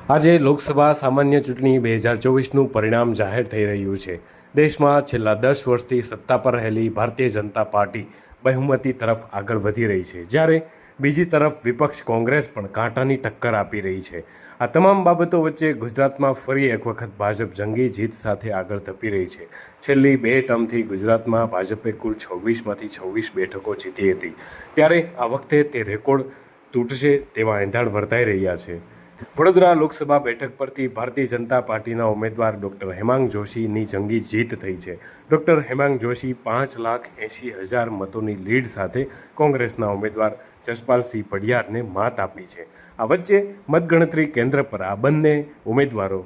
આજે લોકસભા સામાન્ય ચૂંટણી 2024નું પરિણામ જાહેર થઈ રહ્યું છે. દેશમાં છેલ્લા 10 વર્ષથી સત્તા પર રહેલી ભારતીય જનતા પાર્ટી બહુમતી તરફ આગળ વધી રહી છે, જ્યારે બીજી તરફ વિપક્ષ કોંગ્રેસ પણ કાંટાની ટક્કર આપી રહી છે. આ તમામ બાબતો વચ્ચે ગુજરાતમાં ફરી એક વખત ભાજપ જંગી જીત સાથે આગળ ધપી રહી છે. છેલ્લી 2 ટર્મથી ગુજરાતમાં ભાજપે કુલ 26માંથી 26 બેઠકો જીતી હતી, ત્યારે આ વખતે તે રેકોર્ડ તૂટશે તેવા એંધાણ વર્તાઈ રહ્યા છે. વડોદરા લોકસભા બેઠક પરથી ભારતીય જનતા પાર્ટીના ઉમેદવાર ડોક્ટર હેમાંગ જોશીની જંગી જીત થઈ છે. ડોક્ટર હેમાંગ જોશી 5,80,000 મતોની લીડ સાથે કોંગ્રેસના ઉમેદવાર જસપાલસિંહ પડિયારને માત આપી છે. આ વચ્ચે મતગણતરી કેન્દ્ર પર આ બંને ઉમેદવારો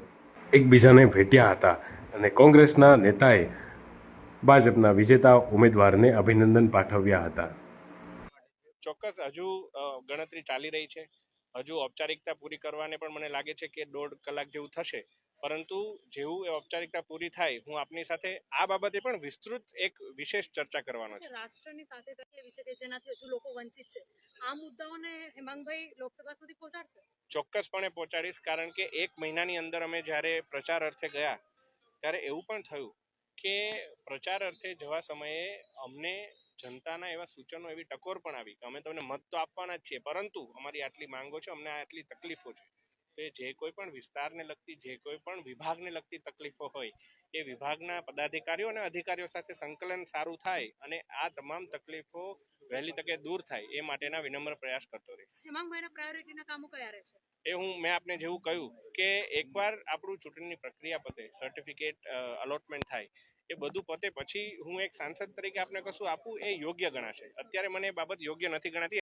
એકબીજાને ભેટ્યા હતા અને કોંગ્રેસના નેતાએ ભાજપના વિજેતા ઉમેદવારને અભિનંદન પાઠવ્યા હતા. ચોક્કસ હજુ ગણતરી ચાલી રહી છે. હજુ ઔપચારિકતા પૂરી કરવાને પણ મને લાગે છે કે 1.5 કલાક જેવું થશે, પરંતુ જેવું એ ઔપચારિકતા પૂરી થાય હું આપની સાથે આ બાબતે પણ વિસ્તૃત એક વિશેષ ચર્ચા કરવાનો છે. રાષ્ટ્રની સાથે એવી છે કે જેનાથી હજુ લોકો વંચિત છે. આ મુદ્દાઓને હેમાંગભાઈ લોકસભા સુધી પહોંચાડશે? ચોક્કસપણે પહોંચાડીશ, કારણ કે 1 મહિનાની અંદર અમે જ્યારે પ્રચાર અર્થે ગયા ત્યારે એવું પણ થયું કે પ્રચાર અર્થે જવા સમયે અમને જનતાના એવા સૂચનો, એવી ટકોર પણ આવી કે અમે તમને મત તો આપવાના જ છીએ, પરંતુ અમારી આટલી માંગો છે, અમને આટલી તકલીફો છે. તો જે કોઈ પણ વિસ્તારને લગતી, જે કોઈ પણ વિભાગને લગતી તકલીફો હોય એ વિભાગના પદાધિકારીઓ અને અધિકારીઓ સાથે સંકલન સારું થાય અને આ તમામ તકલીફો વહેલી તકે દૂર થાય એ માટેના વિનમ્ર પ્રયાસ કરતો રહીશ. હેમાંગભાઈના પ્રાયોરિટીના કામો કયા રહેશે? એ મેં આપને જેવું કહ્યું કે એકવાર આપણું ચૂંટણીની પ્રક્રિયા પતે, સર્ટિફિકેટ અલોટમેન્ટ થાય, એ બધું પતે પછી હું એક સાંસદ તરીકે આપને કશું આપું એ યોગ્ય ગણાશે. અત્યારે મને એ બાબત યોગ્ય નથી ગણાતી.